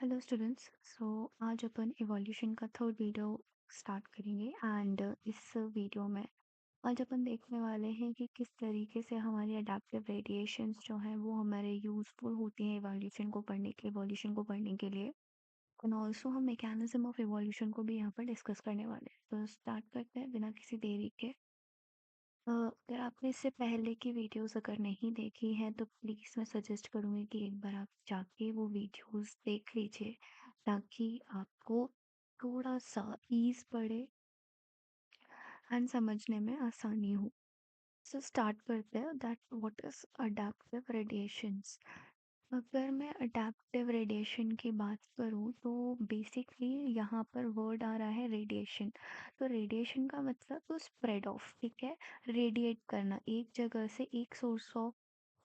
Hello students. आज अपन evolution का third video start करेंगे एंड इस वीडियो में आज अपन देखने वाले हैं कि किस तरीके से हमारी अडेप्टिव रेडिएशंस जो हैं वो हमारे यूज़फुल होती हैं इवोल्यूशन को पढ़ने के लिए। एंड ऑल्सो हम मैकेनिज्म ऑफ इवोल्यूशन को भी यहाँ पर डिस्कस करने वाले हैं। तो स्टार्ट करते हैं बिना किसी देरी के। अगर आपने इससे पहले की वीडियोस अगर नहीं देखी हैं तो प्लीज़ मैं सजेस्ट करूँगी कि एक बार आप जाके वो वीडियोस देख लीजिए ताकि आपको थोड़ा सा ईज़ पड़े एंड समझने में आसानी हो। सो स्टार्ट करते हैं that what is adaptive radiations. अगर मैं अडैप्टिव रेडिएशन की बात करूँ तो बेसिकली यहाँ पर वर्ड आ रहा है रेडिएशन। तो रेडिएशन का मतलब तो स्प्रेड ऑफ, ठीक है, रेडिएट करना एक जगह से एक सोर्स ऑफ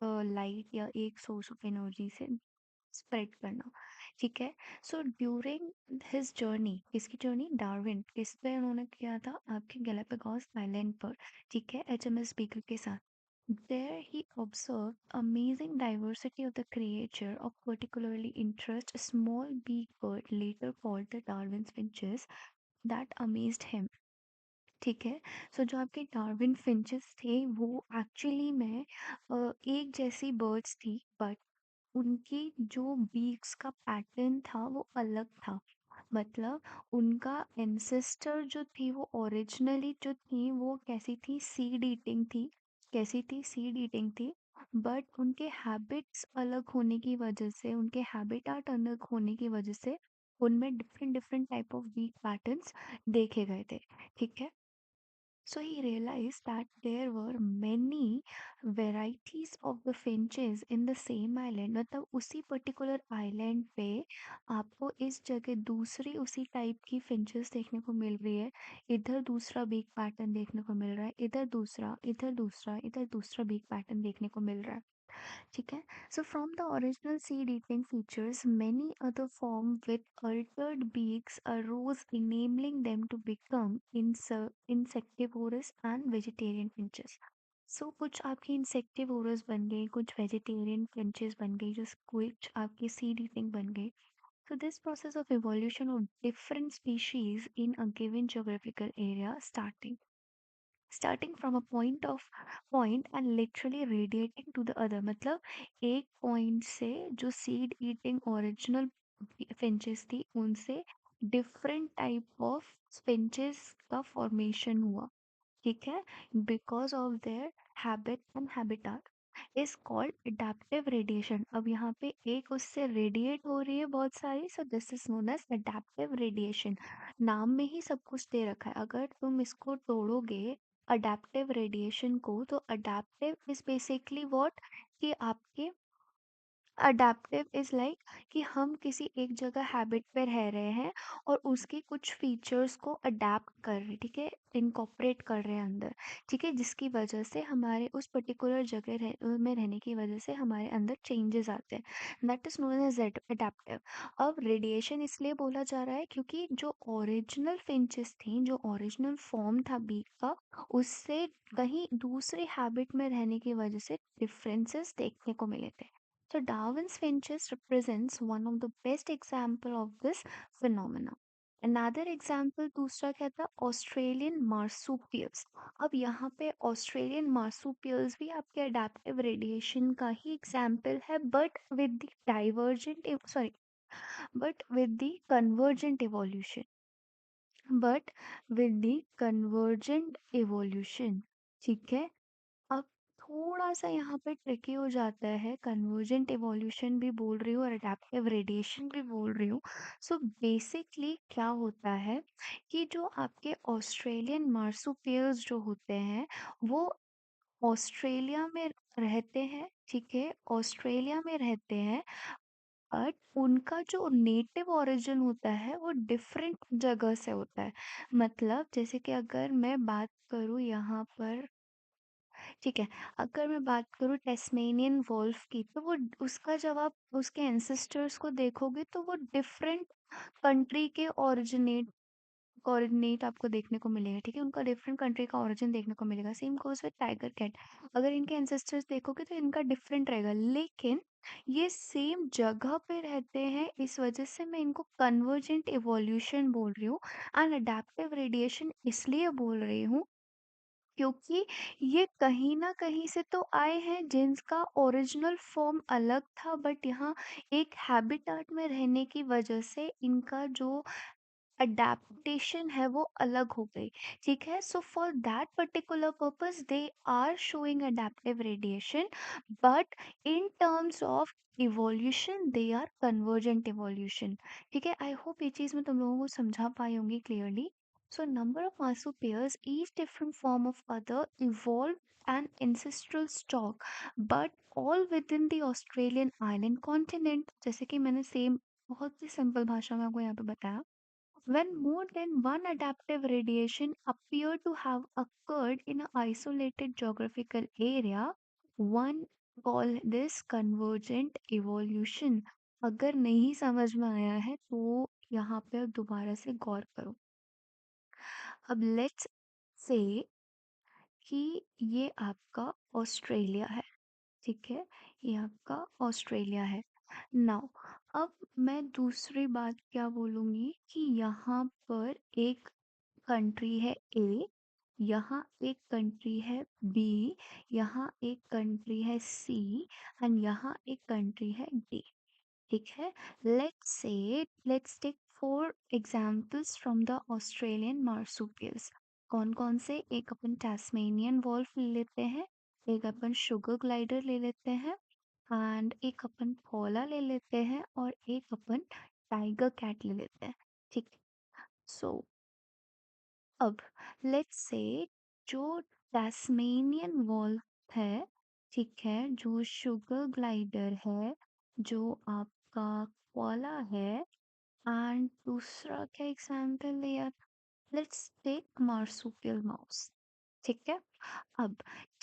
लाइट या एक सोर्स ऑफ एनर्जी से स्प्रेड करना, ठीक है। सो ड्यूरिंग हिज जर्नी, किसकी जर्नी, डार्विन, किस पे उन्होंने किया था, आपके गैलापागोस आइलैंड पर, ठीक है, एचएमएस बीकर के साथ। There he observed amazing diversity of the creature of particularly interest, a small beak bird later called the Darwin's finches, that amazed him। ठीक है। सो जो आपके डार्विन फिंचेस थे वो एक्चुअली में एक जैसी बर्ड्स थी, बट उनकी जो बीक्स का पैटर्न था वो अलग था। मतलब उनका एंसेस्टर जो थी वो ओरिजिनली जो थी वो कैसी थी, सीड ईटिंग थी। कैसी थी, सीड ईटिंग थी। बट उनके हैबिट्स अलग होने की वजह से, उनके हैबिटाट अलग होने की वजह से उनमें different different type of beak patterns देखे गए थे, ठीक है। So he realized that there were many varieties of the finches in the same island। मतलब उसी पर्टिकुलर आइलैंड पे आपको इस जगह दूसरी उसी टाइप की फिंचेस देखने को मिल रही है। इधर दूसरा बीक पैटर्न देखने को मिल रहा है, इधर दूसरा, इधर दूसरा, इधर दूसरा बीक पैटर्न देखने को मिल रहा है, ठीक है। So from the original seed eating features many other form with altered beaks arose, enabling them to become insectivorous and vegetarian finches। सो कुछ आपकी इंसेक्टिवोरस बन गई, कुछ वेजिटेरियन फिंचेस बन गई, जो कुछ आपकी सीड ईटिंग बन गई। So this process of evolution of different species in a given geographical area starting from a point and literally radiating to the other। मतलब एक पॉइंट से जो सीड ईटिंग ओरिजिनल फिंचेस थी उनसे डिफरेंट टाइप ऑफ फिंचेस का formation हुआ, ठीक है, because of their habit and habitat is called adaptive radiation. अब यहाँ पे एक उससे रेडिएट हो रही है बहुत सारी, so this is known as adaptive radiation. नाम में ही सब कुछ दे रखा है। अगर तुम इसको तोड़ोगे अडेप्टिव रेडिएशन को, तो अडेप्टिव इज बेसिकली व्हाट, कि आपके अडेप्टिव इज लाइक कि हम किसी एक जगह हैबिट पे रह रहे हैं और उसकी कुछ फीचर्स को अडेप्ट कर रहे हैं, ठीक है, इनकॉपरेट कर रहे हैं अंदर, ठीक है, जिसकी वजह से हमारे उस पर्टिकुलर में रहने की वजह से हमारे अंदर चेंजेस आते हैं। That is known as adaptive. अब रेडिएशन इसलिए बोला जा रहा है क्योंकि जो ओरिजिनल फिंचेस थी, जो ओरिजिनल फॉर्म था बीक का, उससे कहीं दूसरे हैबिट में रहने की वजह से डिफरेंसेस देखने को मिले थे। So Darwin's finches represents one of the best example of this phenomena। Another example दूसरा क्या था, ऑस्ट्रेलियन मार्सुपियल्स। अब यहाँ पे ऑस्ट्रेलियन मार्सुपियल्स भी आपके अडेप्टिव रेडिएशन का ही एग्जाम्पल है, but with the convergent evolution, but with the convergent evolution, ठीक है। अब थोड़ा सा यहाँ पे ट्रिकी हो जाता है, कन्वर्जेंट इवोल्यूशन भी बोल रही हूँ और अडेप्टिव रेडिएशन भी बोल रही हूँ। सो बेसिकली क्या होता है कि जो आपके ऑस्ट्रेलियन मार्सुपियल्स जो होते हैं वो ऑस्ट्रेलिया में रहते हैं, ठीक है, ऑस्ट्रेलिया में रहते हैं, बट उनका जो नेटिव ओरिजिन होता है वो डिफरेंट जगह से होता है। मतलब जैसे कि अगर मैं बात करूँ यहाँ पर, ठीक है, अगर मैं बात करूँ टेस्मेनियन वोल्फ की, तो वो उसका जब आप उसके एंसेस्टर्स को देखोगे तो वो डिफरेंट कंट्री के ओरिजिनेट कोऑर्डिनेट आपको देखने को मिलेगा, ठीक है, उनका डिफरेंट कंट्री का ओरिजिन देखने को मिलेगा। Same goes with tiger cat. अगर इनके एंसेस्टर्स देखोगे तो इनका डिफरेंट रहेगा, लेकिन ये सेम जगह पे रहते हैं, इस वजह से मैं इनको कन्वर्जेंट इवोल्यूशन बोल रही हूँ। एंड अडैप्टिव रेडिएशन इसलिए बोल रही हूँ क्योंकि ये कहीं न कहीं से तो आए हैं जिनका ओरिजिनल फ़ॉर्म अलग था, बट यहाँ एक हैबिटेट में रहने की वजह से इनका जो अडैप्टेशन है वो अलग हो गई, ठीक है? So for that particular purpose they are showing adaptive radiation, but in terms of evolution they are convergent evolution, ठीक है? आई होप ये चीज़ मैं तुम लोगों को समझा पाई होंगी clearly. So number of marsupials, each different form of other evolved an ancestral stock, but all within the Australian island continent। जैसे कि मैंने सेम बहुत ही सिंपल भाषा में आपको यहाँ पे बताया। When more than one adaptive radiation appear to have occurred in an isolated geographical area, one call this convergent evolution। अगर नहीं समझ में आया है तो यहाँ पे दोबारा से गौर करो। अब लेट्स से कि ये आपका ऑस्ट्रेलिया है, ठीक है? ये आपका ऑस्ट्रेलिया है। नाउ अब मैं दूसरी बात क्या बोलूँगी कि यहाँ पर एक कंट्री है ए, यहाँ एक कंट्री है बी, यहाँ एक कंट्री है सी एंड यहाँ एक कंट्री है डी। ठीक है, let's take four examples from the Australian marsupials. कौन कौन से? एक अपन टैस्मेनियन वॉल्फ ले लेते हैं, एक अपन शुगर ग्लाइडर ले लेते हैं, एंड एक अपन कोला ले लेते हैं, और एक अपन टाइगर कैट ले लेते हैं। ठीक, सो अब लेट्स से जो टैस्मेनियन वॉल्फ है, ठीक है, जो शुगर ग्लाइडर है, जो आपका कोआला है, एंड दूसरा क्या एग्जाम्पल है यार? लेट्स टेक मार्supial माउस, ठीक है? अब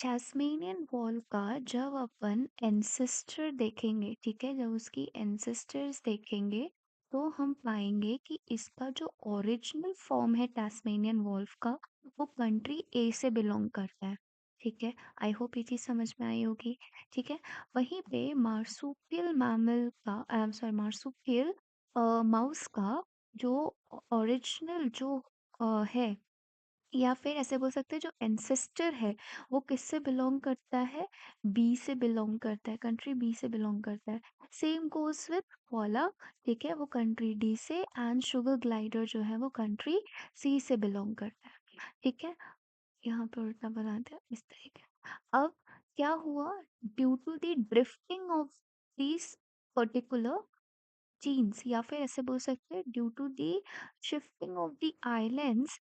टैस्मेनियन वॉल का जब अपन एंसेस्टर देखेंगे, ठीक है, जब उसकी एंसेस्टर्स देखेंगे तो हम पाएंगे कि इसका जो ओरिजिनल फॉर्म है टैस्मेनियन वॉल्फ का, वो कंट्री ए से बिलोंग करता है, ठीक है? आई होप ये चीज समझ में आई होगी, ठीक है? वहीं पे मार्supial मैमल का, आई एम सॉरी, मार्supial माउस का जो ओरिजिनल जो है, या फिर ऐसे बोल सकते हैं जो एंसेस्टर है, वो किससे बिलोंग करता है? बी से बिलोंग करता है, कंट्री बी से बिलोंग करता है। सेम गोज विथ कोला, ठीक है, वो कंट्री डी से, एंड शुगर ग्लाइडर जो है वो कंट्री सी से बिलोंग करता है, ठीक है? यहाँ पे उल्टा बना दिया इस तरीके। अब क्या हुआ? Due to the drifting of these particular genes, या फिर ऐसे बोल सकते हैं due to the shifting of the islands,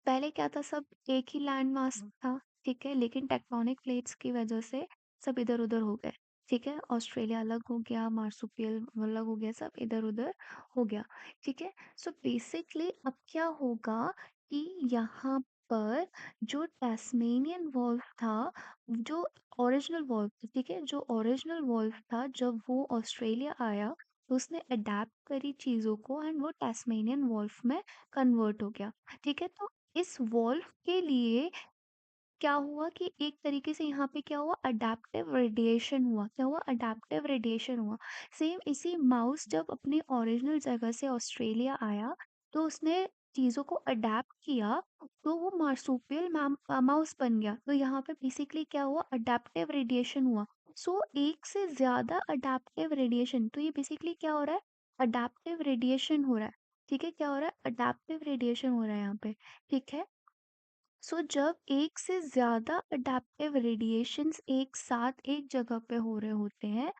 पहले क्या था, सब एक ही लैंड मास था, ठीक है, लेकिन टेक्टोनिक प्लेट्स की वजह से सब इधर उधर हो गए, ठीक है, ऑस्ट्रेलिया अलग हो गया, मार्सुपियल अलग हो गया, सब इधर उधर हो गया, ठीक है। सो बेसिकली अब क्या होगा कि यहाँ पर जो टैस्मेनियन वॉल्फ था, जो ओरिजिनल वॉल्फ, ठीक है, जो ओरिजिनल वॉल्फ था, जब वो ऑस्ट्रेलिया आया तो उसने अडेप्ट करी चीज़ों को एंड वो टैस्मेनियन वॉल्फ में कन्वर्ट हो गया, ठीक है। तो इस वॉल्व के लिए क्या हुआ कि एक तरीके से यहाँ पे क्या हुआ, अडैप्टिव रेडिएशन हुआ। क्या हुआ? अडैप्टिव रेडिएशन हुआ। सेम इसी माउस जब अपनी ओरिजिनल जगह से ऑस्ट्रेलिया आया तो उसने चीज़ों को अडेप्ट किया, तो वो मार्सुपियल माउस बन गया। तो यहाँ पे बेसिकली क्या हुआ, अडैप्टिव रेडिएशन हुआ। सो एक से ज्यादा अडैप्टिव रेडिएशन, तो ये बेसिकली क्या हो रहा है, अडैप्टिव रेडिएशन हो रहा है, ठीक है? क्या हो रहा है? अडैप्टिव रेडिएशन हो रहा है यहाँ पे, ठीक है। सो जब एक से ज्यादा अडैप्टिव रेडिएशंस एक साथ एक जगह पे हो रहे होते हैं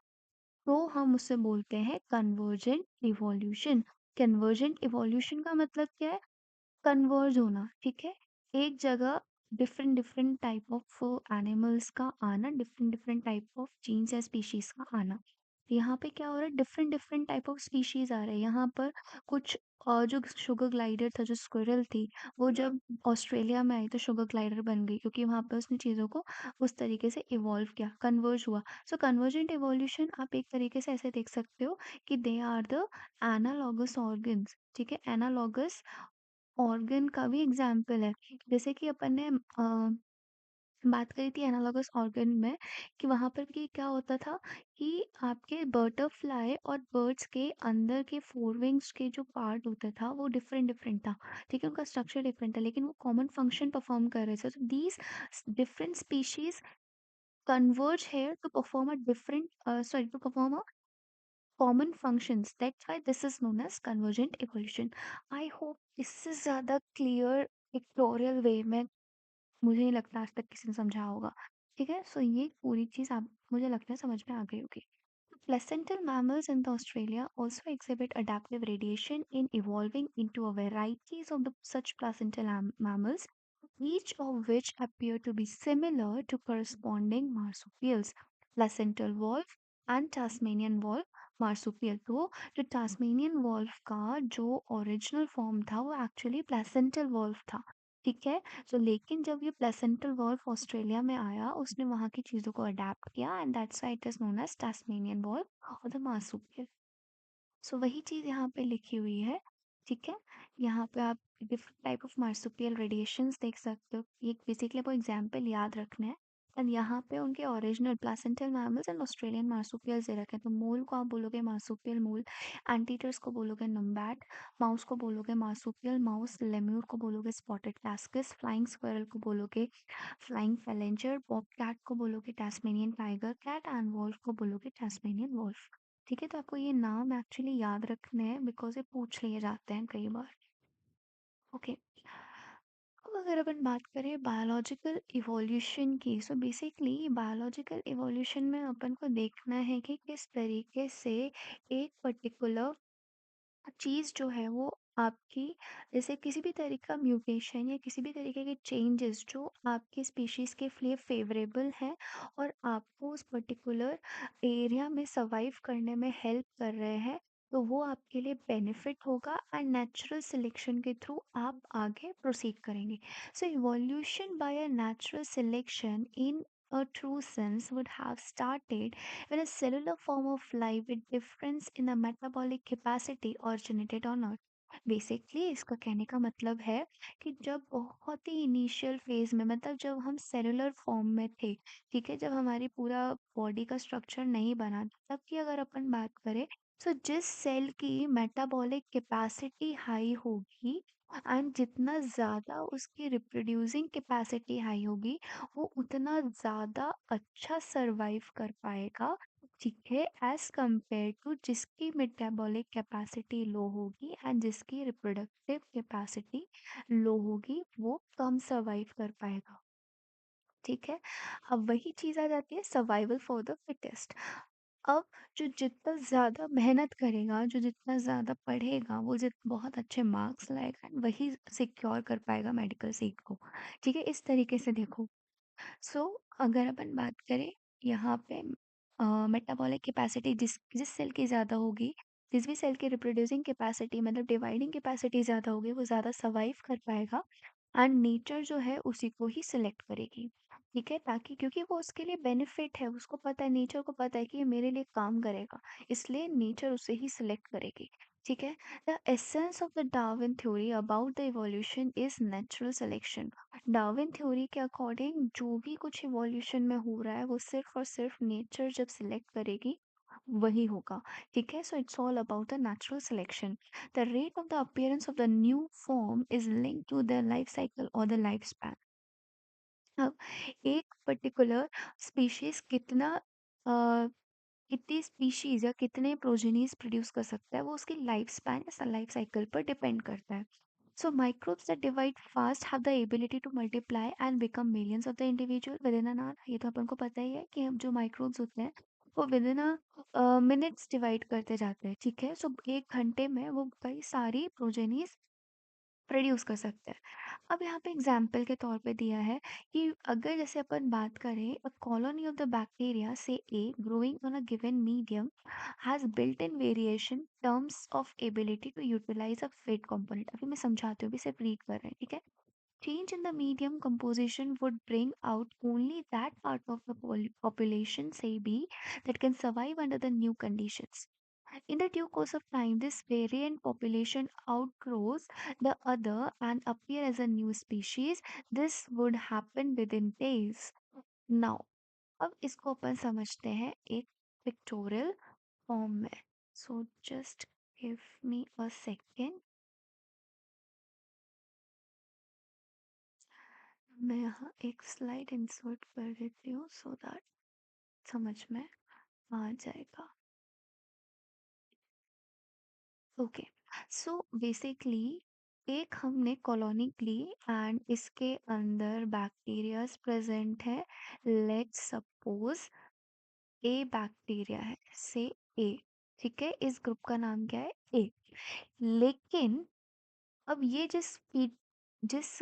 तो हम उसे बोलते हैं कन्वर्जेंट इवोल्यूशन। कन्वर्जेंट इवोल्यूशन का मतलब क्या है? कन्वर्ज होना, ठीक है, एक जगह different different type of animals का आना, different different type of genes या स्पीशीज का आना। यहाँ पे क्या हो रहा है, different different type of species आ रहे हैं यहाँ पर। कुछ जो शुगर ग्लाइडर था, जो स्क्विरल थी, वो जब ऑस्ट्रेलिया में आई तो शुगर ग्लाइडर बन गई, क्योंकि वहां पे उसने चीज़ों को उस तरीके से इवॉल्व किया, कन्वर्ज हुआ। सो कन्वर्जेंट इवोल्यूशन आप एक तरीके से ऐसे देख सकते हो कि they are the analogous organs, ठीक है, एनालॉगस ऑर्गन का भी एग्जाम्पल है। जैसे कि अपन ने बात करी थी एनालॉगस ऑर्गन में कि वहाँ पर भी क्या होता था कि आपके बटरफ्लाई और बर्ड्स के अंदर के फोरविंग्स के जो पार्ट होता था वो डिफरेंट डिफरेंट था। ठीक है, उनका स्ट्रक्चर डिफरेंट था लेकिन वो कॉमन फंक्शन परफॉर्म कर रहे थे। तो these different species converge here to perform a to perform a common functions. That's why this is known as convergent evolution. I hope इससे ज़्यादा क्लियर पिक्टोरियल वे में मुझे नहीं लगता आज तक किसी ने समझा होगा। ठीक है? सो ये पूरी चीज़ आप मुझे लगता है समझ में आ गई होगी। Placental mammals in the Australia also exhibit adaptive radiation in evolving into a varieties of such placental mammals, each of which appear to be similar to corresponding marsupials, placental wolf and Tasmanian wolf marsupial। तो जो टास्मेनियन wolf का जो original form था वो actually placental wolf था। ठीक है, तो लेकिन जब ये प्लेसेंटल वॉल्फ ऑस्ट्रेलिया में आया उसने वहाँ की चीज़ों को अडेप्ट किया and that's why it is known as Tasmanian wolf और द मार्supial। सो वही चीज़ यहाँ पे लिखी हुई है। ठीक है, यहाँ पे आप डिफरेंट टाइप ऑफ मार्supial रेडिएशंस देख सकते हो। ये बेसिकली आपको एग्जाम्पल याद रखना है। एंड यहाँ पे उनके original placental mammals and Australian marsupials दे रखे हैं। तो मोल को आप बोलोगे मार्supial मोल, एंटीटर्स को बोलोगे नम्बैट, माउस को बोलोगे मार्supial माउस, लेम्यूर को बोलोगे स्पॉटेड कैस्कस, फ्लाइंग स्क्विरल को बोलोगे फ्लाइंग फेलेंजर, बॉब कैट को बोलोगे टास्मेनियन टाइगर कैट एंड वॉल्फ को बोलोगे टास्मेनियन वॉल्फ। ठीक है, तो आपको ये नाम एक्चुअली याद रखने हैं बिकॉज ये पूछ लिए जाते हैं कई बार। ओके, अब अगर अपन बात करें बायोलॉजिकल इवोल्यूशन की, सो बेसिकली बायोलॉजिकल इवोल्यूशन में अपन को देखना है कि किस तरीके से एक पर्टिकुलर चीज़ जो है वो आपकी, जैसे किसी भी तरीके का म्यूटेशन या किसी भी तरीके के चेंजेस जो आपकी स्पीशीज़ के लिए फेवरेबल हैं और आपको उस पर्टिकुलर एरिया में सर्वाइव करने में हेल्प कर रहे हैं, तो वो आपके लिए बेनिफिट होगा एंड नेचुरल सिलेक्शन के थ्रू आप आगे प्रोसीड करेंगे। So evolution by a natural selection in a true sense would have started when a cellular form of life with difference in the metabolic capacity originated on Earth। Basically इसका कहने का मतलब है कि जब बहुत ही इनिशियल फेज में, मतलब जब हम सेलुलर फॉर्म में थे, ठीक है, जब हमारी पूरा बॉडी का स्ट्रक्चर नहीं बना था, तब की अगर अपन बात करें, तो जिस सेल की मेटाबॉलिक कैपेसिटी हाई होगी एंड जितना ज़्यादा उसकी रिप्रोड्यूसिंग कैपेसिटी हाई होगी वो उतना ज़्यादा अच्छा सर्वाइव कर पाएगा। ठीक है, एज कंपेयर टू जिसकी मेटाबॉलिक कैपेसिटी लो होगी एंड जिसकी रिप्रोडक्टिव कैपेसिटी लो होगी वो कम सर्वाइव कर पाएगा। ठीक है, अब वही चीज़ आ जाती है सर्वाइवल फॉर द फिटेस्ट। अब जो जितना ज़्यादा मेहनत करेगा, जो जितना ज़्यादा पढ़ेगा, वो बहुत अच्छे मार्क्स लाएगा एंड वही सिक्योर कर पाएगा मेडिकल सीट को। ठीक है, इस तरीके से देखो। सो अगर अपन बात करें यहाँ पे मेटाबॉलिक कैपेसिटी जिस जिस सेल की ज़्यादा होगी, जिस भी सेल की रिप्रोड्यूसिंग कैपेसिटी मतलब डिवाइडिंग कैपेसिटी ज़्यादा होगी वो ज़्यादा सर्वाइव कर पाएगा एंड नेचर जो है उसी को ही सिलेक्ट करेगी। ठीक है, ताकि क्योंकि वो उसके लिए बेनिफिट है, उसको पता है, नेचर को पता है कि ये मेरे लिए काम करेगा, इसलिए नेचर उसे ही सिलेक्ट करेगी। ठीक है, the essence of the Darwin theory about the evolution is natural selection. Darwin theory के अकॉर्डिंग जो भी कुछ इवोल्यूशन में हो रहा है वो सिर्फ और सिर्फ नेचर जब सिलेक्ट करेगी वही होगा। ठीक है, so it's all about the natural selection. The rate of the appearance of the new form is linked to the life cycle और द लाइफ स्पैन। अब एक पर्टिकुलर स्पीशीज कितनी स्पीशीज या कितने प्रोजेनीज प्रोड्यूस कर सकता है वो उसकी लाइफ स्पैन या लाइफ साइकिल पर डिपेंड करता है। So microbes that divide fast have the ability to multiply and become millions of the individual within an hour। ये तो अपन को पता ही है कि हम जो माइक्रोब्स होते हैं वो विदिन अ मिनट्स डिवाइड करते जाते हैं। ठीक है, सो एक घंटे में वो कई सारी प्रोजेनीज प्रोड्यूस कर सकते हैं। अब यहाँ पे एग्जाम्पल के तौर पे दिया है कि अगर जैसे अपन बात करें, a colony of the bacteria say a growing on a given medium has built in variation terms of ability to utilize a fat component. अभी मैं समझाती हूँ, अभी सिर्फ रीड कर रहे हैं। ठीक है, change in the medium composition would bring out only that part of the population, say B, that can survive under the new conditions। In the due course of time, this variant population outgrows the other and appear as a new species. This would happen within days. Now, अब इसको अपन समझते हैं एक pictorial form में. So just give me a second. मैं यहाँ एक slide insert कर देती हूँ सो दैट समझ में आ जाएगा. ओके, सो बेसिकली एक हमने कॉलोनी ली एंड इसके अंदर बैक्टीरियाज प्रेजेंट है. लेट्स सपोज ए बैक्टीरिया है, से ए. ठीक है, इस ग्रुप का नाम क्या है? ए. लेकिन अब ये जिस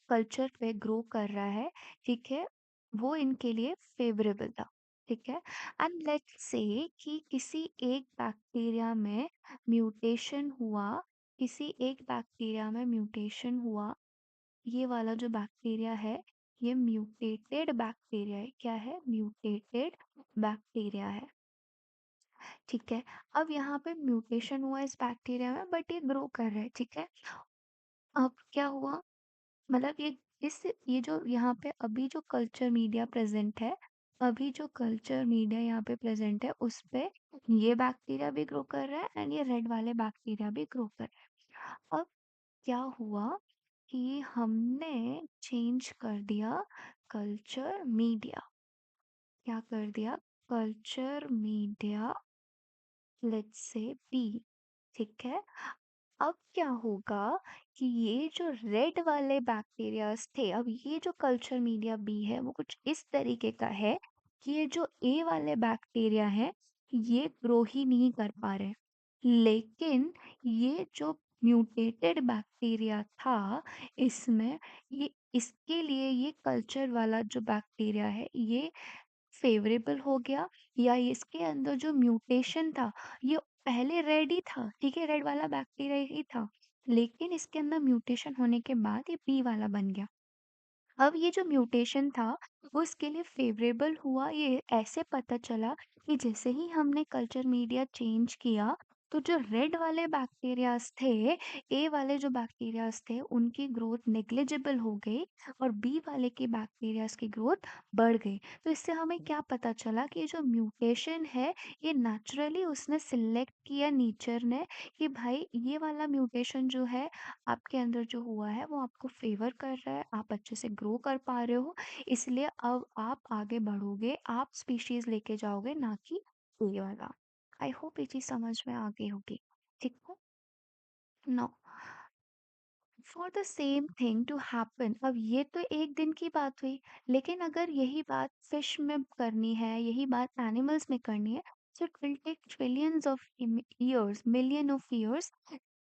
कल्चर पे ग्रो कर रहा है, ठीक है, वो इनके लिए फेवरेबल था. ठीक है, एंड लेट्स से कि किसी एक बैक्टीरिया में म्यूटेशन हुआ. किसी एक बैक्टीरिया में म्यूटेशन हुआ. ये वाला जो बैक्टीरिया है, ये म्यूटेटेड बैक्टीरिया है. क्या है? म्यूटेटेड बैक्टीरिया है. ठीक है, अब यहाँ पे म्यूटेशन हुआ इस बैक्टीरिया में बट ये ग्रो कर रहा है. ठीक है, अब क्या हुआ? मतलब ये जो यहाँ पे अभी जो कल्चर मीडिया प्रेजेंट है, अभी जो कल्चर मीडिया यहाँ पे प्रेजेंट है उस पे ये बैक्टीरिया भी ग्रो कर रहा है एंड ये रेड वाले बैक्टीरिया भी ग्रो कर रहा है. अब क्या हुआ कि हमने चेंज कर दिया कल्चर मीडिया. क्या कर दिया? Culture media, let's say B. ठीक है, अब क्या होगा कि ये जो रेड वाले बैक्टीरियाज थे, अब ये जो कल्चर मीडिया बी है वो कुछ इस तरीके का है कि ये जो ए वाले बैक्टीरिया है ये ग्रो ही नहीं कर पा रहे. लेकिन ये जो म्यूटेटेड बैक्टीरिया था इसमें, ये इसके लिए ये कल्चर वाला जो बैक्टीरिया है ये फेवरेबल हो गया. या इसके अंदर जो म्यूटेशन था ये पहले रेड ही था. ठीक है, रेड वाला बैक्टीरिया ही था, लेकिन इसके अंदर म्यूटेशन होने के बाद ये बी वाला बन गया. अब ये जो म्यूटेशन था वो इसके लिए फेवरेबल हुआ. ये ऐसे पता चला कि जैसे ही हमने कल्चर मीडिया चेंज किया तो जो रेड वाले बैक्टीरियाज थे, ए वाले जो बैक्टीरियाज थे उनकी ग्रोथ नेग्लिजिबल हो गई और बी वाले के बैक्टीरियाज की ग्रोथ बढ़ गई. तो इससे हमें क्या पता चला कि ये जो म्यूटेशन है ये नेचुरली उसने सिलेक्ट किया नेचर ने कि भाई ये वाला म्यूटेशन जो है आपके अंदर जो हुआ है वो आपको फेवर कर रहा है, आप अच्छे से ग्रो कर पा रहे हो, इसलिए अब आप आगे बढ़ोगे, आप स्पीशीज लेके जाओगे, ना कि ये वाला. आई होप ये चीज समझ में आ गई होगी. ठीक है, no, for the same thing to happen. अब ये तो एक दिन की बात हुई, लेकिन अगर यही बात फिश में करनी है, यही बात एनिमल्स में करनी है, so it will take trillions of years, million of years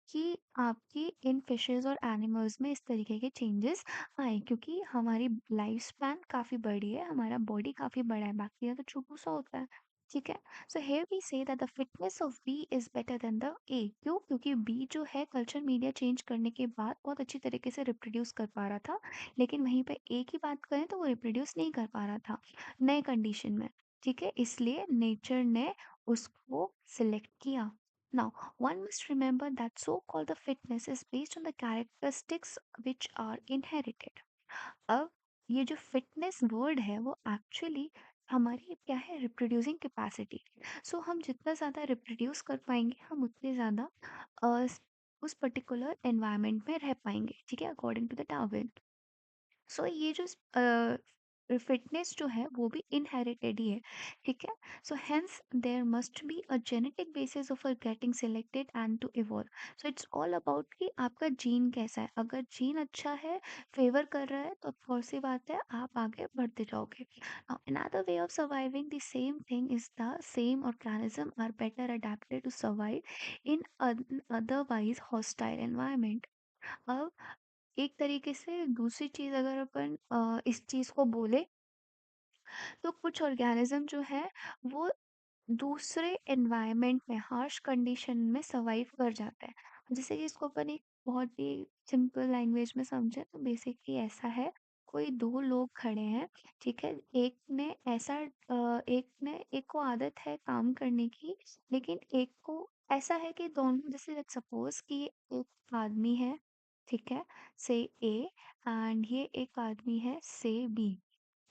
कि आपकी इन फिशेस और एनिमल्स में इस तरीके के चेंजेस आए, क्योंकि हमारी लाइफ स्पैन काफ़ी बड़ी है, हमारा बॉडी काफ़ी बड़ा है, बैक्टीरिया तो छोटू सा होता है. ठीक है, so here we say that the fitness of B is better than the A. क्यों? क्योंकि बी जो है कल्चर मीडिया चेंज करने के बाद बहुत अच्छी तरीके से रिप्रोड्यूस कर पा रहा था, लेकिन वहीं पे ए की बात करें तो वो रिप्रोड्यूस नहीं कर पा रहा था नए कंडीशन में. ठीक है, इसलिए नेचर ने उसको सिलेक्ट किया. Now, one must remember that so-called the fitness is based on the characteristics which are inherited. अब ये जो फिटनेस वर्ड है वो एक्चुअली हमारी क्या है? Reproducing capacity. सो हम जितना ज़्यादा रिप्रोड्यूस कर पाएंगे हम उतने ज़्यादा उस पर्टिकुलर एनवायरनमेंट में रह पाएंगे. ठीक है, अकॉर्डिंग टू द डार्विन. सो ये जो फिटनेस जो है वो भी इनहेरिटेड ही है. ठीक है, so hence there must be a genetic basis of getting selected and to evolve. So it's all about कि आपका जीन कैसा है. अगर जीन अच्छा है, फेवर कर रहा है, तो ऑफ सी बात है आप आगे बढ़ते जाओगे. Now another way of surviving the same thing is the same organism are better adapted to survive in otherwise hostile environment. अब एक तरीके से दूसरी चीज़ अगर अपन इस चीज़ को बोले तो कुछ ऑर्गेनिज्म जो है वो दूसरे एनवायरनमेंट में हार्श कंडीशन में सर्वाइव कर जाता है. जैसे कि इसको अपन एक बहुत ही सिंपल लैंग्वेज में समझे तो बेसिकली ऐसा है कोई 2 लोग खड़े हैं, ठीक है? एक को आदत है काम करने की, लेकिन एक को ऐसा है कि दोनों जैसे लेट्स सपोज़ कि एक आदमी है, ठीक है? से ए एंड ये एक आदमी है से बी।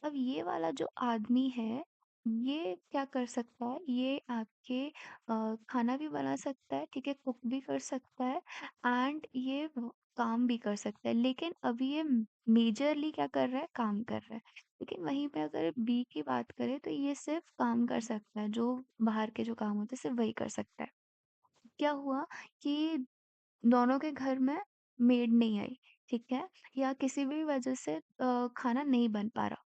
अब ये वाला जो आदमी है, ये क्या कर सकता है, ये आपके खाना भी बना सकता है, ठीक है? कुक भी कर सकता है एंड ये काम भी कर सकता है। लेकिन अभी ये मेजरली क्या कर रहा है, काम कर रहा है। लेकिन वहीं पे अगर बी की बात करें तो ये सिर्फ़ काम कर सकता है, जो बाहर के जो काम होते हैं सिर्फ़ वही कर सकता है। क्या हुआ कि दोनों के घर में मेड नहीं आई, ठीक है? या किसी भी वजह से खाना नहीं बन पा रहा।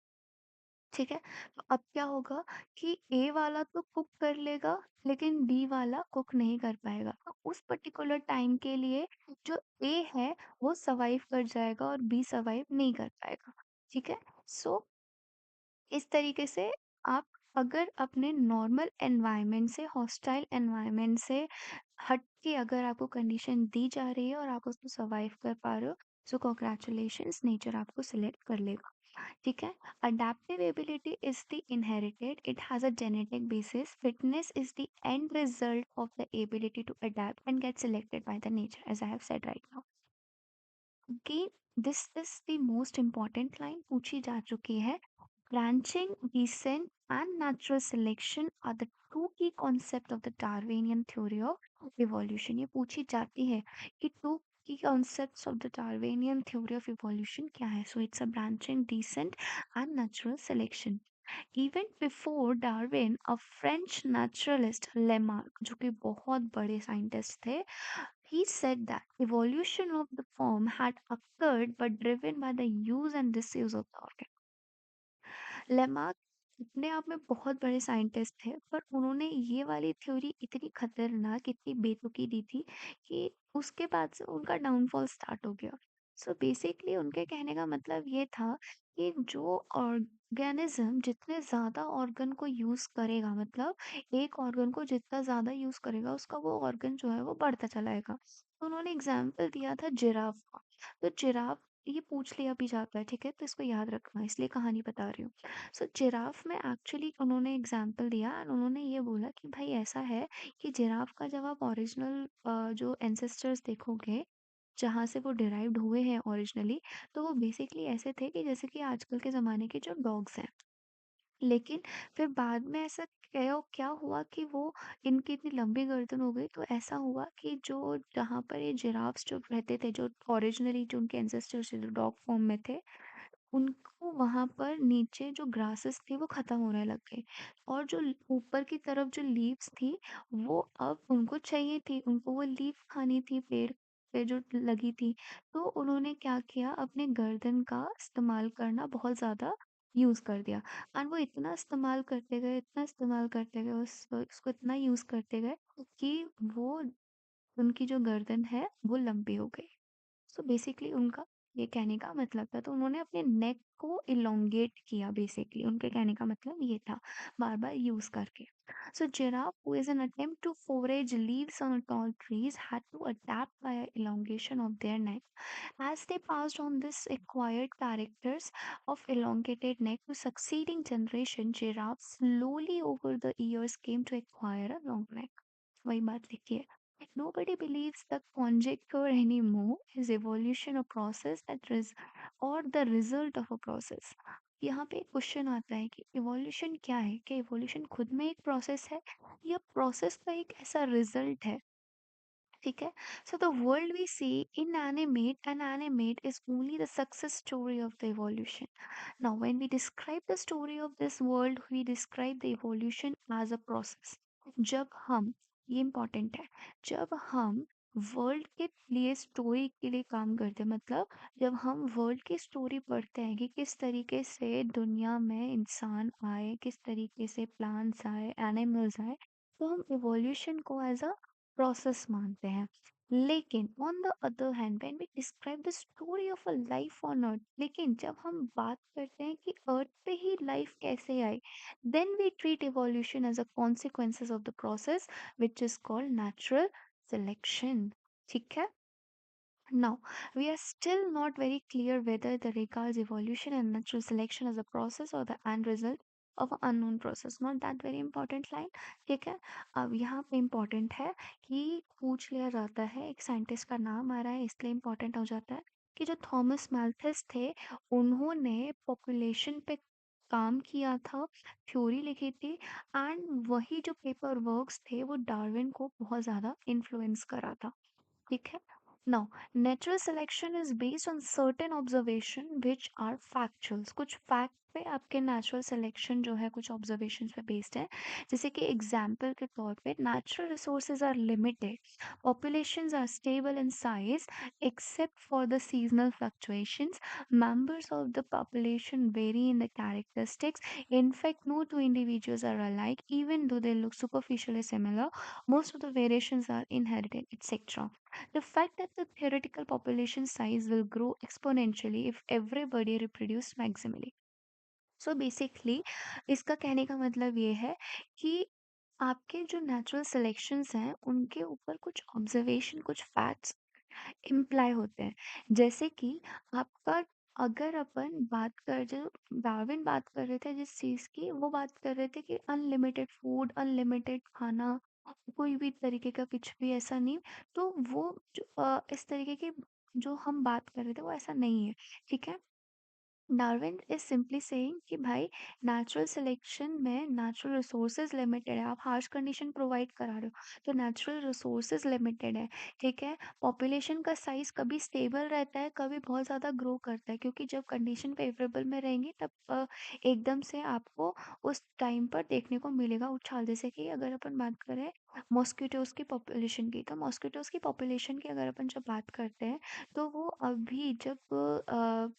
ठीक है? तो अब क्या होगा कि ए वाला तो कुक कर लेगा, लेकिन बी वाला कुक नहीं कर पाएगा। तो उस पर्टिकुलर टाइम के लिए जो ए है, वो सर्वाइव कर जाएगा और बी सर्वाइव नहीं कर पाएगा। ठीक है? सो इस तरीके से आप अगर अपने नॉर्मल एनवायरनमेंट से, हॉस्टाइल एनवायरनमेंट से हट के अगर आपको कंडीशन दी जा रही है और आप उसको सर्वाइव कर पा रहे हो, सो कांग्रेचुलेशंस, नेचर आपको सिलेक्ट कर लेगा। ठीक है? Adaptive ability is the inherited, it has a genetic basis, fitness is the end result of the ability to adapt and get selected by the nature, as I have said right now. कि this is the most important line पूछी जा चुकी है। Branching, descent and natural selection are the two key concepts of the Darwinian theory of evolution। ये पूछी जाती है कि two key concepts of the Darwinian theory of evolution क्या है? So it's a branching, descent and natural selection। Even before Darwin, a French naturalist Lamarck, जो कि बहुत बड़े साइंटिस्ट थे, he said that evolution of the form had occurred but driven by the use and disuse of the organ। Lamarck अपने आप में बहुत बड़े साइंटिस्ट थे, पर उन्होंने ये वाली थ्योरी इतनी खतरनाक, इतनी बेतुकी दी थी कि उसके बाद से उनका डाउनफॉल स्टार्ट हो गया। सो बेसिकली उनके कहने का मतलब ये था कि जो ऑर्गेनिज्म जितने ज़्यादा ऑर्गन को यूज़ करेगा, मतलब एक ऑर्गन को जितना ज़्यादा यूज़ करेगा, उसका वो ऑर्गन जो है वो बढ़ता चलाएगा। तो उन्होंने एग्जाम्पल दिया था जिराफ का। तो जिराफ, ये पूछ लिया भी जाता है, ठीक है? तो इसको याद रखना, इसलिए कहानी बता रही हूँ। सो जिराफ में एक्चुअली उन्होंने एग्जाम्पल दिया एंड उन्होंने ये बोला कि भाई ऐसा है कि जिराफ का जब आप ओरिजिनल जो एंसेस्टर्स देखोगे, जहाँ से वो डिराइव्ड हुए हैं ओरिजिनली, तो वो बेसिकली ऐसे थे कि जैसे कि आजकल के ज़माने के जो डॉग्स हैं। लेकिन फिर बाद में ऐसा क्या क्या हुआ कि वो इनकी इतनी लंबी गर्दन हो गई, तो ऐसा हुआ कि जो जहाँ पर ये जिराफ्स जो रहते थे, जो ओरिजिनली जो उनके एंसेस्टर्स जो डॉग फॉर्म में थे, उनको वहाँ पर नीचे जो ग्रासेस थे वो ख़त्म होने लग गए और जो ऊपर की तरफ जो लीव्स थी, वो अब उनको चाहिए थी, उनको वो लीफ खानी थी पेड़ पे जो लगी थी। तो उन्होंने क्या किया, अपने गर्दन का इस्तेमाल करना बहुत ज़्यादा यूज़ कर दिया और वो इतना इस्तेमाल करते गए, इतना इस्तेमाल करते गए, उसको इतना यूज़ करते गए कि वो उनकी जो गर्दन है वो लंबी हो गई। सो बेसिकली उनका ये कहने का मतलब था, तो उन्होंने अपने नेक को इलोंगेट किया, बेसिकली उनके कहने का मतलब ये था, बार बार यूज करके। So giraffe who is an attempt to forage leaves on tall trees had to adapt by a elongation of their neck। As they passed on this acquired characters of elongated neck to succeeding generation, giraffes slowly over the years came to acquire a long neck। वही बात लिखी है। Nobody believes the conjecture anymore is evolution a process that or the result of a process। यहाँ पे question आता है कि evolution क्या है? क्या इवोल्यूशन खुद में एक प्रोसेस है या प्रोसेस का एक ऐसा रिजल्ट है? ठीक है? So the world we see inanimate and animate is only the success story of the evolution। Now when we describe the story of this world, we describe the evolution as a process। जब हम, ये important है, जब हम world के लिए story के लिए काम करते हैं, मतलब जब हम वर्ल्ड की स्टोरी पढ़ते हैं कि किस तरीके से दुनिया में इंसान आए, किस तरीके से प्लांट्स आए, एनिमल्स आए, तो हम इवोल्यूशन को एज अ प्रोसेस मानते हैं। लेकिन on the other hand when we describe the story of a life on earth, लेकिन जब हम बात करते हैं कि अर्थ पे ही लाइफ कैसे आई, then we treat evolution as a consequences of the process which is called natural selection. ठीक है? Now, we are still not very clear whether the regards evolution and natural selection as a process or the end result of an unknown process. Not that very important line. ठीक है, अब यहाँ पे important है कि पूछ लिया जाता है, एक साइंटिस्ट का नाम आ रहा है, इसलिए इम्पोर्टेंट हो जाता है कि जो थॉमस मैल्थिस थे, उन्होंने पॉपुलेशन पे काम किया था, थ्योरी लिखी थी, एंड वही जो पेपर वर्क्स थे वो डार्विन को बहुत ज़्यादा इन्फ्लुएंस करा था। ठीक है। Now, natural selection is based on certain observation which are factuals. कुछ फैक्ट पे आपके नेचुरल सिलेक्शन जो है कुछ ऑब्जर्वेशंस पे बेस्ड है। जैसे कि एग्जांपल के तौर पे natural resources are limited, populations are stable in size except for the seasonal fluctuations, members of the population vary in the characteristics, in fact no two individuals are alike even though they look superficially similar, most of the variations are inherited, etc. The fact that the theoretical population size will grow exponentially if everybody reproduce maximally. So basically इसका कहने का मतलब ये है कि आपके जो natural selections हैं उनके ऊपर कुछ ऑब्जर्वेशन कुछ फैक्ट्स इम्प्लाई होते हैं। जैसे कि आपका, अगर अपन बात कर जो डार्विन बात कर रहे थे जिस चीज़ की, वो बात कर रहे थे कि अनलिमिटेड फूड, अनलिमिटेड खाना, कोई भी तरीके का कुछ भी ऐसा नहीं। तो वो जो इस तरीके की जो हम बात कर रहे थे वो ऐसा नहीं है, ठीक है? डार्विन इज सिंपली सेइंग कि भाई नेचुरल सिलेक्शन में नेचुरल रिसोर्सेज लिमिटेड है, आप हार्श कंडीशन प्रोवाइड करा रहे हो तो नेचुरल रिसोर्सेज लिमिटेड है। ठीक है, पॉपुलेशन का साइज कभी स्टेबल रहता है, कभी बहुत ज़्यादा ग्रो करता है, क्योंकि जब कंडीशन फेवरेबल में रहेंगी तब एकदम से आपको उस टाइम पर देखने को मिलेगा उछाल। जैसे कि अगर अपन बात करें मॉस्किटोज की पॉपुलेशन की, तो मॉस्किटोज की पॉपुलेशन की अगर अपन जब बात करते हैं तो वो अभी जब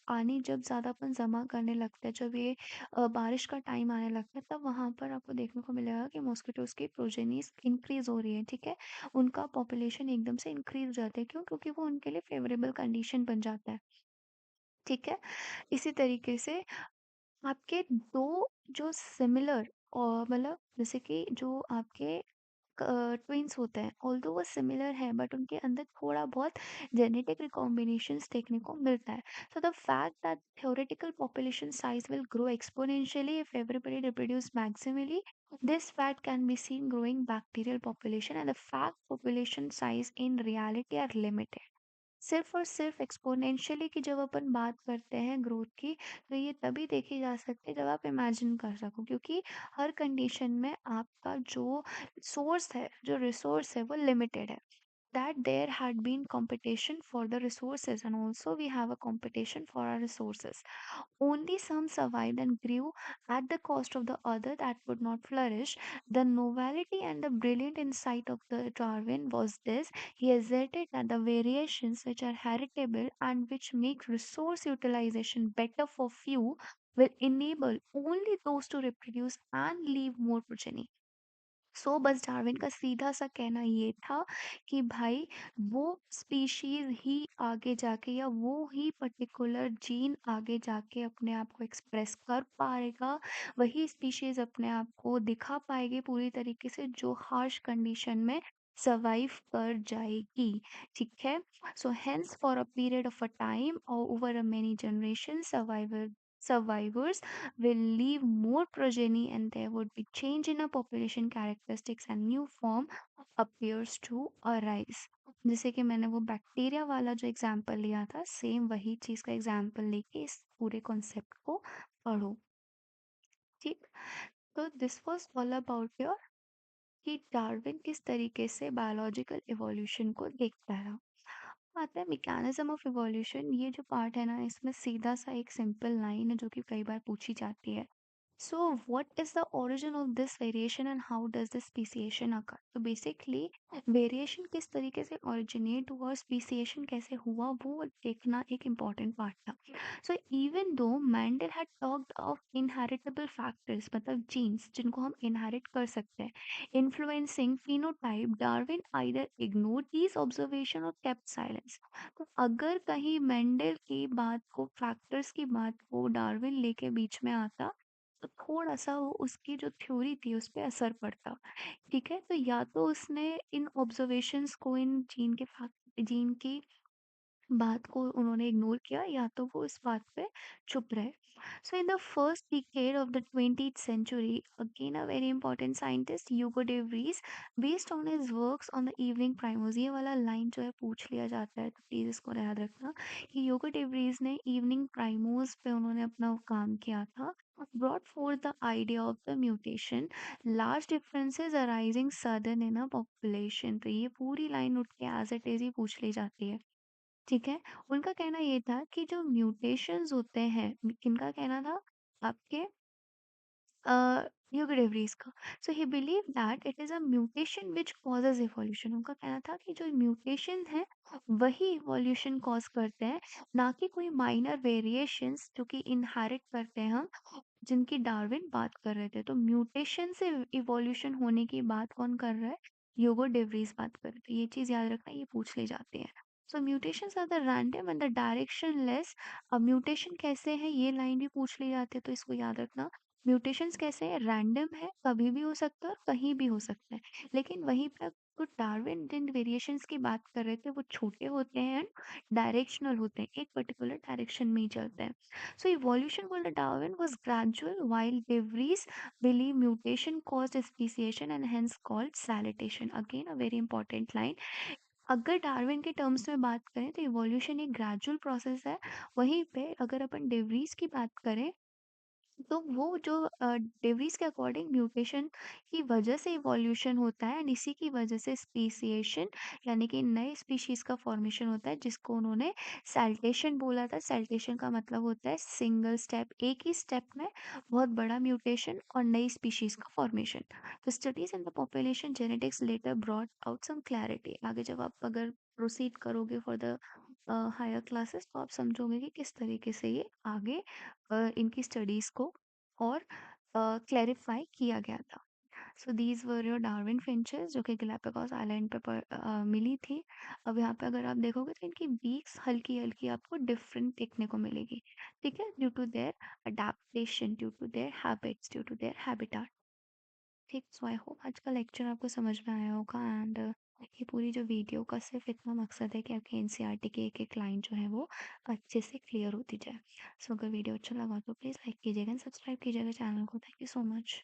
पानी जब ज़्यादा अपन जमा करने लगते हैं, जब ये बारिश का टाइम आने लगता है, तब वहाँ पर आपको देखने को मिलेगा कि मॉस्किटोज की प्रोजेनीज इंक्रीज हो रही है। ठीक है, उनका पॉपुलेशन एकदम से इंक्रीज हो जाता है। क्यों? क्योंकि वो उनके लिए फेवरेबल कंडीशन बन जाता है। ठीक है, इसी तरीके से आपके दो जो सिमिलर और मतलब जैसे कि जो आपके ट्विन्स होते हैं, ऑल्दो वो सिमिलर हैं बट उनके अंदर थोड़ा बहुत जेनेटिक रिकॉम्बिनेशंस देखने को मिलता है। So the fact that theoretical population size will grow exponentially if everybody reproduce maximally, this fact can be seen growing bacterial population and the fact population size in reality are limited। सिर्फ और सिर्फ exponentially की जब अपन बात करते हैं growth की, तो ये तभी देखी जा सकती है जब आप इमेजिन कर सको, क्योंकि हर कंडीशन में आपका जो सोर्स है, जो रिसोर्स है, वो लिमिटेड है। That there had been competition for the resources, and also we have a competition for our resources. Only some survived and grew at the cost of the other that would not flourish. The novelty and the brilliant insight of the Darwin was this: he asserted that the variations which are heritable and which make resource utilization better for few will enable only those to reproduce and leave more progeny। सो बस Darwin का सीधा सा कहना ये था कि भाई वो स्पीशीज ही आगे जाके या वो ही पर्टिकुलर जीन आगे जाके अपने आप को एक्सप्रेस कर पाएगा, वही स्पीशीज अपने आप को दिखा पाएगी पूरी तरीके से जो हार्श कंडीशन में सर्वाइव कर जाएगी। ठीक है, so hence for a period of a time और over a many generation survivors will leave more progeny and there would be change in a population characteristics and new form appears to arise। जैसे कि मैंने वो bacteria वाला जो example लिया था, same वही चीज़ का एग्जांपल लेके इस पूरे कॉन्सेप्ट को पढ़ो। ठीक, तो this was all about your कि डार्विन किस तरीके से बायोलॉजिकल इवोल्यूशन को देखता है। आता है मैकेनिज्म ऑफ इवोल्यूशन। ये जो पार्ट है ना, इसमें सीधा सा एक सिंपल लाइन है जो कि कई बार पूछी जाती है। So, what is the origin of this variation and how does this speciation occur? तो basically वेरिएशन किस तरीके से ओरिजिनेट हुआ और स्पीसिएशन कैसे हुआ वो देखना एक इम्पॉर्टेंट पार्ट था। So even though Mendel had talked of inheritable factors, मतलब जीन्स जिनको हम इनहेरिट कर सकते हैं, influencing phenotype, Darwin either ignore these observation और केप्ट साइलेंस। तो अगर कहीं मेंडल की बात को, फैक्टर्स की बात को डार्विन लेके बीच में आता, तो थोड़ा-सा वो उसकी जो थ्योरी थी उस पे असर पड़ता। ठीक है? तो या तो उसने इन ऑब्जर्वेशंस को, इन जीन की बात को उन्होंने इग्नोर किया या तो वो इस बात पे चुप रहे। So in the first decade of the 20th century again a very important scientist Hugo de Vries based on his works on the evening primroses, ये वाला लाइन जो है पूछ लिया जाता है तो प्लीज इसको याद रखना कि ह्यूगो डे व्रीज ने इवनिंग प्राइमर्स पे उन्होंने अपना काम किया था, brought forth the idea of the mutation, large differences arising sudden in a population। तो ये पूरी लाइन उठ के एज इट इज ही पूछ ली जाती है। ठीक है? उनका कहना ये था कि जो म्यूटेशंस होते हैं, किनका कहना था? आपके ह्यूगो डे व्रीज का। So he believe that it is a mutation which causes evolution. उनका कहना था कि जो म्यूटेशन है वही इवोल्यूशन कॉज़ करते हैं, ना कि कोई माइनर वेरिएशंस जो कि इनहेरिट करते हैं हम, जिनकी डार्विन बात कर रहे थे। तो म्यूटेशन से इवोल्यूशन होने की बात कौन कर रहा है? ह्यूगो डे व्रीज बात कर रहे थे। ये चीज़ याद रखना, ये पूछ ली जाती है। So mutations are the random and the directionless. अब म्यूटेशन कैसे है ये लाइन भी पूछ ली जाती है, तो इसको याद रखना। म्यूटेशंस कैसे है? रैंडम है, कभी भी हो सकता है और कहीं भी हो सकता है। लेकिन वहीं पे तो डार्विन जिन वेरिएशंस की बात कर रहे थे वो छोटे होते हैं एंड डायरेक्शनल होते हैं, एक पर्टिकुलर डायरेक्शन में ही चलते हैं। So evolution for the Darwin was gradual, while De Vries believe mutation caused speciation and hence called salitation. Again, a very important line. अगर डार्विन के टर्म्स में बात करें तो इवोल्यूशन एक ग्रेजुअल प्रोसेस है, वहीं पे अगर अपन डेवरीज की बात करें तो वो जो डेवरीज के अकॉर्डिंग म्यूटेशन की वजह से इवोल्यूशन होता है एंड इसी की वजह से स्पीसिएशन यानी कि नए स्पीशीज का फॉर्मेशन होता है, जिसको उन्होंने सैल्टेशन बोला था। सैल्टेशन का मतलब होता है सिंगल स्टेप, एक ही स्टेप में बहुत बड़ा म्यूटेशन और नई स्पीशीज का फॉर्मेशन। तो studies in the population genetics later brought out some clarity. आगे जब आप अगर प्रोसीड करोगे फॉर द हायर क्लासेस तो आप समझोगे कि किस तरीके से ये आगे इनकी स्टडीज़ को और क्लैरिफाई किया गया था। So these were your Darwin finches जो कि गैलापागोस आइलैंड पे मिली थी। अब यहाँ पे अगर आप देखोगे तो इनकी बीक्स हल्की हल्की आपको डिफरेंट देखने को मिलेगी। ठीक है, due to their adaptation, due to their habits, due to their habitat. ठीक, सो आई होप आज का लेक्चर आपको समझ में आया होगा एंड ये पूरी जो वीडियो का सिर्फ इतना मकसद है कि आपके एनसीईआरटी की एक एक लाइन जो है वो अच्छे से क्लियर होती जाए। सो अगर वीडियो अच्छा लगा तो प्लीज़ लाइक कीजिएगा एंड सब्सक्राइब कीजिएगा चैनल को। Thank you so much.